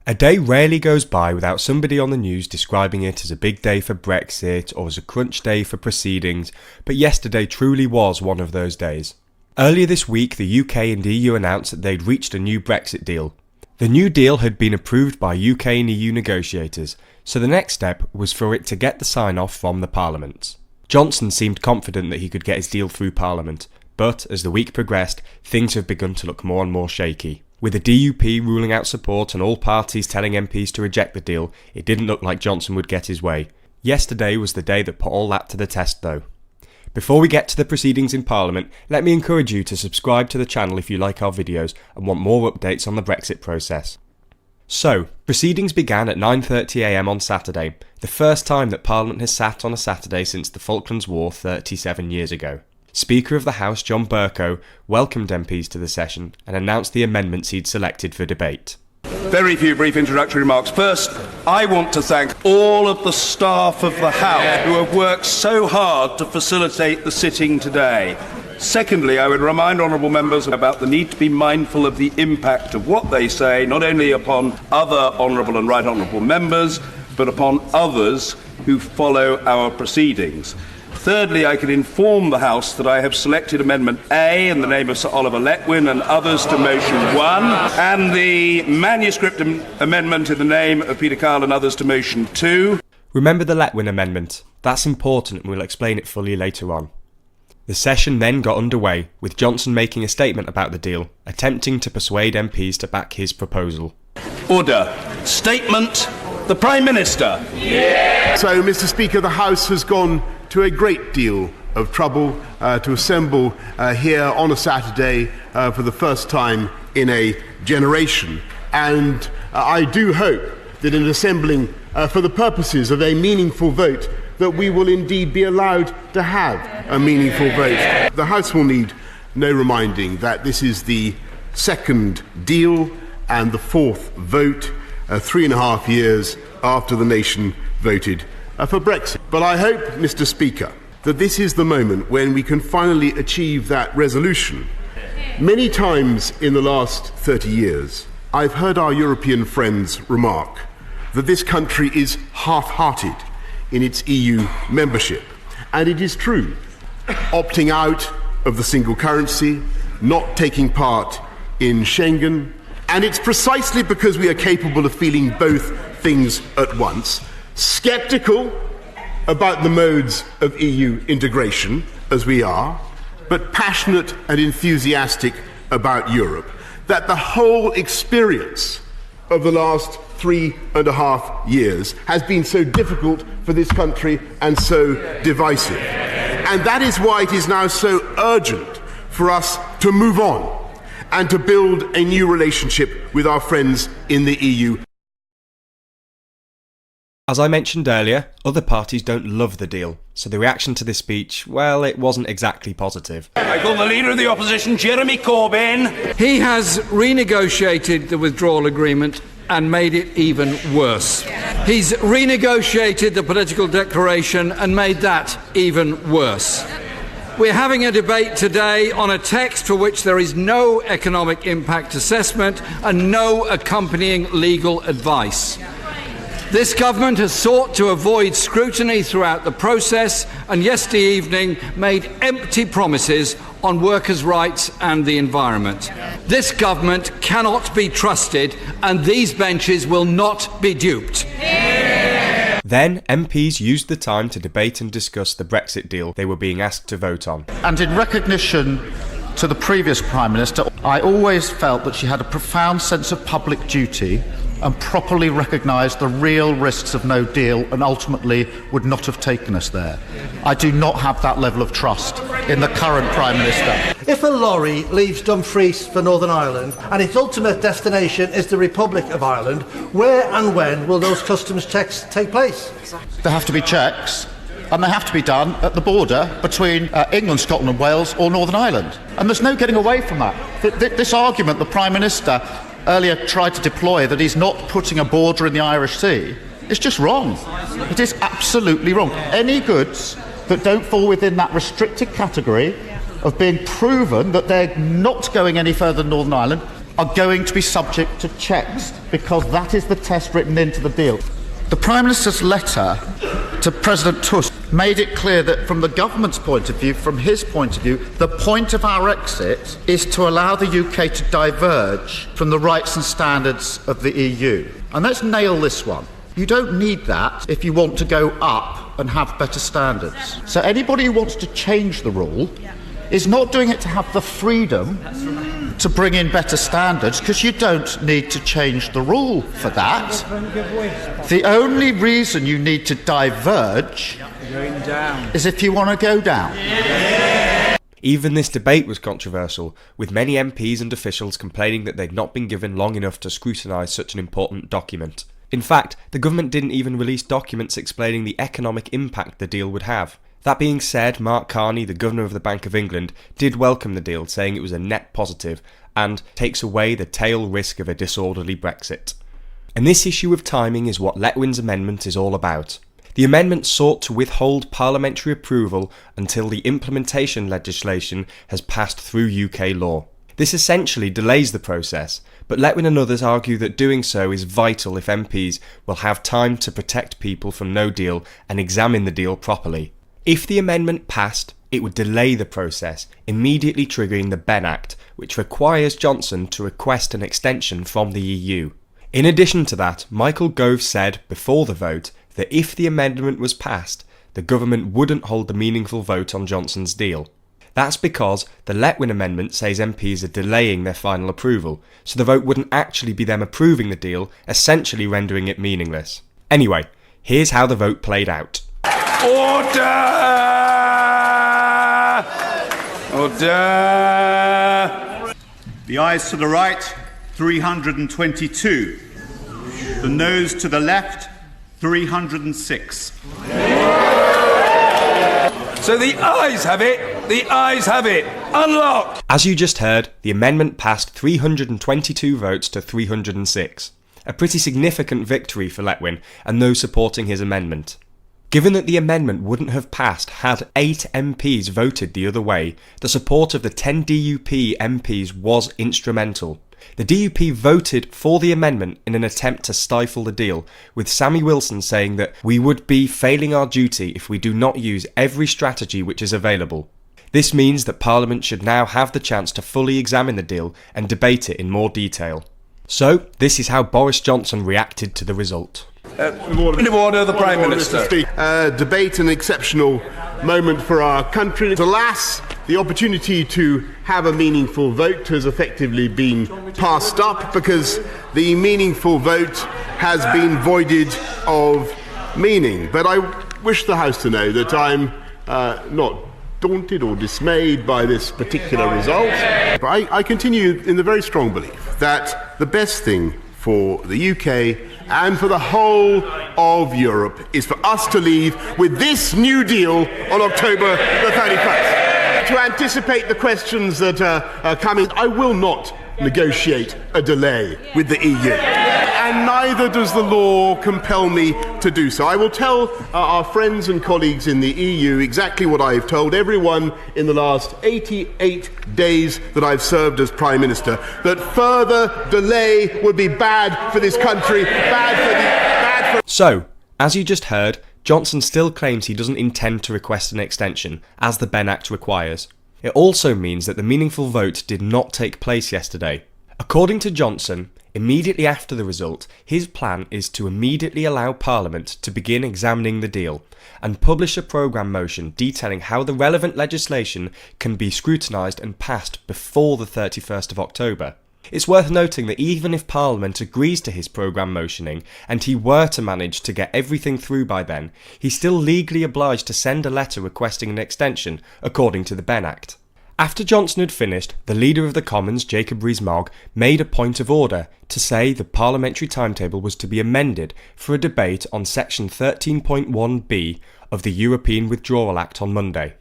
A day rarely goes by without somebody on the news describing it as a big day for Brexit or as a crunch day for proceedings, but yesterday truly was one of those days. Earlier this week, the UK and EU announced that they'd reached a new Brexit deal. The new deal had been approved by UK and EU negotiators, so the next step was for it to get the sign-off from the Parliament. Johnson seemed confident that he could get his deal through Parliament, but as the week progressed, things have begun to look more and more shaky. With the DUP ruling out support and all parties telling MPs to reject the deal, it didn't look like Johnson would get his way. Yesterday was the day that put all that to the test though. Before we get to the proceedings in Parliament, let me encourage you to subscribe to the channel if you like our videos and want more updates on the Brexit process. So, proceedings began at 9:30 AM on Saturday, the first time that Parliament has sat on a Saturday since the Falklands War 37 years ago. Speaker of the House John Bercow welcomed MPs to the session and announced the amendments he'd selected for debate. Very few brief introductory remarks. First, I want to thank all of the staff of the House who have worked so hard to facilitate the sitting today. Secondly, I would remind honourable members about the need to be mindful of the impact of what they say, not only upon other honourable and right honourable members, but upon others who follow our proceedings. Thirdly, I can inform the House that I have selected Amendment A in the name of Sir Oliver Letwin and others to Motion 1, and the manuscript amendment in the name of Peter Kyle and others to Motion 2. Remember the Letwin amendment. That's important and we'll explain it fully later on. The session then got underway, with Johnson making a statement about the deal, attempting to persuade MPs to back his proposal. Order. Statement. The Prime Minister. Yeah. So, Mr. Speaker, the House has gone to a great deal of trouble to assemble here on a Saturday for the first time in a generation. And I do hope that in assembling for the purposes of a meaningful vote, that we will indeed be allowed to have a meaningful vote. The House will need no reminding that this is the second deal and the fourth vote 3.5 years after the nation voted for Brexit. But I hope, Mr. Speaker, that this is the moment when we can finally achieve that resolution. Many times in the last 30 years, I've heard our European friends remark that this country is half-hearted in its EU membership. And it is true. Opting out of the single currency, not taking part in Schengen, and it's precisely because we are capable of feeling both things at once, sceptical about the modes of EU integration, as we are, but passionate and enthusiastic about Europe, that the whole experience of the last 3.5 years has been so difficult for this country and so divisive. And that is why it is now so urgent for us to move on and to build a new relationship with our friends in the EU. As I mentioned earlier, other parties don't love the deal, so the reaction to this speech, well, it wasn't exactly positive. I call the Leader of the Opposition, Jeremy Corbyn. He has renegotiated the withdrawal agreement and made it even worse. He's renegotiated the political declaration and made that even worse. We're having a debate today on a text for which there is no economic impact assessment and no accompanying legal advice. This government has sought to avoid scrutiny throughout the process and yesterday evening made empty promises on workers' rights and the environment. This government cannot be trusted and these benches will not be duped. Then MPs used the time to debate and discuss the Brexit deal they were being asked to vote on. And in recognition to the previous Prime Minister, I always felt that she had a profound sense of public duty and properly recognised the real risks of no deal and ultimately would not have taken us there. I do not have that level of trust in the current Prime Minister. If a lorry leaves Dumfries for Northern Ireland and its ultimate destination is the Republic of Ireland, where and when will those customs checks take place? There have to be checks, and they have to be done at the border between England, Scotland and Wales or Northern Ireland. And there's no getting away from that. This argument the Prime Minister earlier tried to deploy, that he's not putting a border in the Irish Sea, is just wrong. It is absolutely wrong. Any goods that don't fall within that restricted category of being proven that they're not going any further than Northern Ireland are going to be subject to checks, because that is the test written into the deal. The Prime Minister's letter to President Tusk made it clear that from the government's point of view, from his point of view, the point of our exit is to allow the UK to diverge from the rights and standards of the EU. And let's nail this one. You don't need that if you want to go up and have better standards. So anybody who wants to change the rule is not doing it to have the freedom to bring in better standards, because you don't need to change the rule for that. The only reason you need to diverge is if you want to go down. Even this debate was controversial, with many MPs and officials complaining that they'd not been given long enough to scrutinise such an important document. In fact, the government didn't even release documents explaining the economic impact the deal would have. That being said, Mark Carney, the Governor of the Bank of England, did welcome the deal, saying it was a net positive and takes away the tail risk of a disorderly Brexit. And this issue of timing is what Letwin's amendment is all about. The amendment sought to withhold parliamentary approval until the implementation legislation has passed through UK law. This essentially delays the process, but Letwin and others argue that doing so is vital if MPs will have time to protect people from no deal and examine the deal properly. If the amendment passed, it would delay the process, immediately triggering the Benn Act, which requires Johnson to request an extension from the EU. In addition to that, Michael Gove said before the vote that if the amendment was passed, the government wouldn't hold a meaningful vote on Johnson's deal. That's because the Letwin amendment says MPs are delaying their final approval, so the vote wouldn't actually be them approving the deal, essentially rendering it meaningless. Anyway, here's how the vote played out. Order! Order! The ayes to the right, 322. The noes to the left, 306. So the ayes have it. The ayes have it. Unlock! As you just heard, the amendment passed 322 votes to 306. A pretty significant victory for Letwin and those supporting his amendment. Given that the amendment wouldn't have passed had 8 MPs voted the other way, the support of the 10 DUP MPs was instrumental. The DUP voted for the amendment in an attempt to stifle the deal, with Sammy Wilson saying that we would be failing our duty if we do not use every strategy which is available. This means that Parliament should now have the chance to fully examine the deal and debate it in more detail. So, this is how Boris Johnson reacted to the result. Point of order, the Prime Minister. Debate, an exceptional moment for our country. Alas, the opportunity to have a meaningful vote has effectively been passed up because the meaningful vote has been voided of meaning. But I wish the House to know that I'm not daunted or dismayed by this particular result. But I continue in the very strong belief that the best thing for the UK and for the whole of Europe is for us to leave with this new deal on October the 31st. To anticipate the questions that are coming, I will not negotiate a delay with the EU. And neither does the law compel me to do so. I will tell our friends and colleagues in the EU exactly what I've told everyone in the last 88 days that I've served as Prime Minister, that further delay would be bad for this country, So, as you just heard, Johnson still claims he doesn't intend to request an extension, as the Benn Act requires. It also means that the meaningful vote did not take place yesterday. According to Johnson, immediately after the result, his plan is to immediately allow Parliament to begin examining the deal and publish a programme motion detailing how the relevant legislation can be scrutinised and passed before the 31st of October. It's worth noting that even if Parliament agrees to his programme motioning and he were to manage to get everything through by then, he's still legally obliged to send a letter requesting an extension, according to the Benn Act. After Johnson had finished, the Leader of the Commons, Jacob Rees-Mogg, made a point of order to say the parliamentary timetable was to be amended for a debate on Section 13.1b of the European Withdrawal Act on Monday.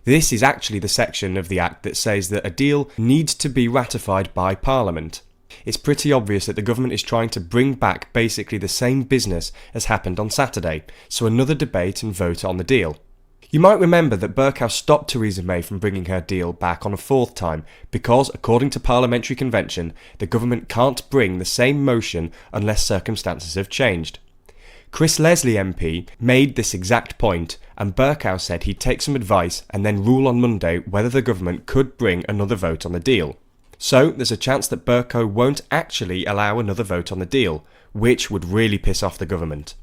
This is actually the section of the Act that says that a deal needs to be ratified by Parliament. It's pretty obvious that the government is trying to bring back basically the same business as happened on Saturday, so another debate and vote on the deal. You might remember that Bercow stopped Theresa May from bringing her deal back on a fourth time because, according to parliamentary convention, the government can't bring the same motion unless circumstances have changed. Chris Leslie MP made this exact point, and Bercow said he'd take some advice and then rule on Monday whether the government could bring another vote on the deal. So there's a chance that Bercow won't actually allow another vote on the deal, which would really piss off the government.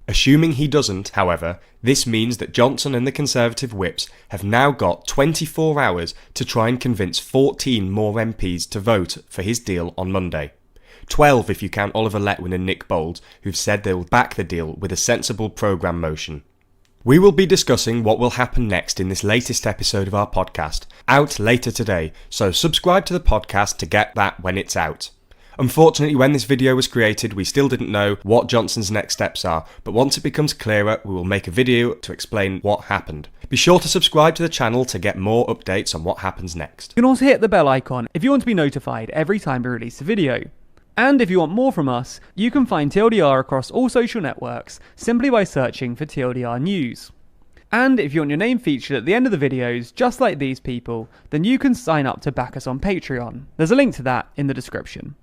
Assuming he doesn't, however, this means that Johnson and the Conservative whips have now got 24 hours to try and convince 14 more MPs to vote for his deal on Monday. 12 if you count Oliver Letwin and Nick Bold, who've said they will back the deal with a sensible programme motion. We will be discussing what will happen next in this latest episode of our podcast, out later today, so subscribe to the podcast to get that when it's out. Unfortunately, when this video was created, we still didn't know what Johnson's next steps are, but once it becomes clearer, we will make a video to explain what happened. Be sure to subscribe to the channel to get more updates on what happens next. You can also hit the bell icon if you want to be notified every time we release a video. And if you want more from us, you can find TLDR across all social networks simply by searching for TLDR News. And if you want your name featured at the end of the videos, just like these people, then you can sign up to back us on Patreon. There's a link to that in the description.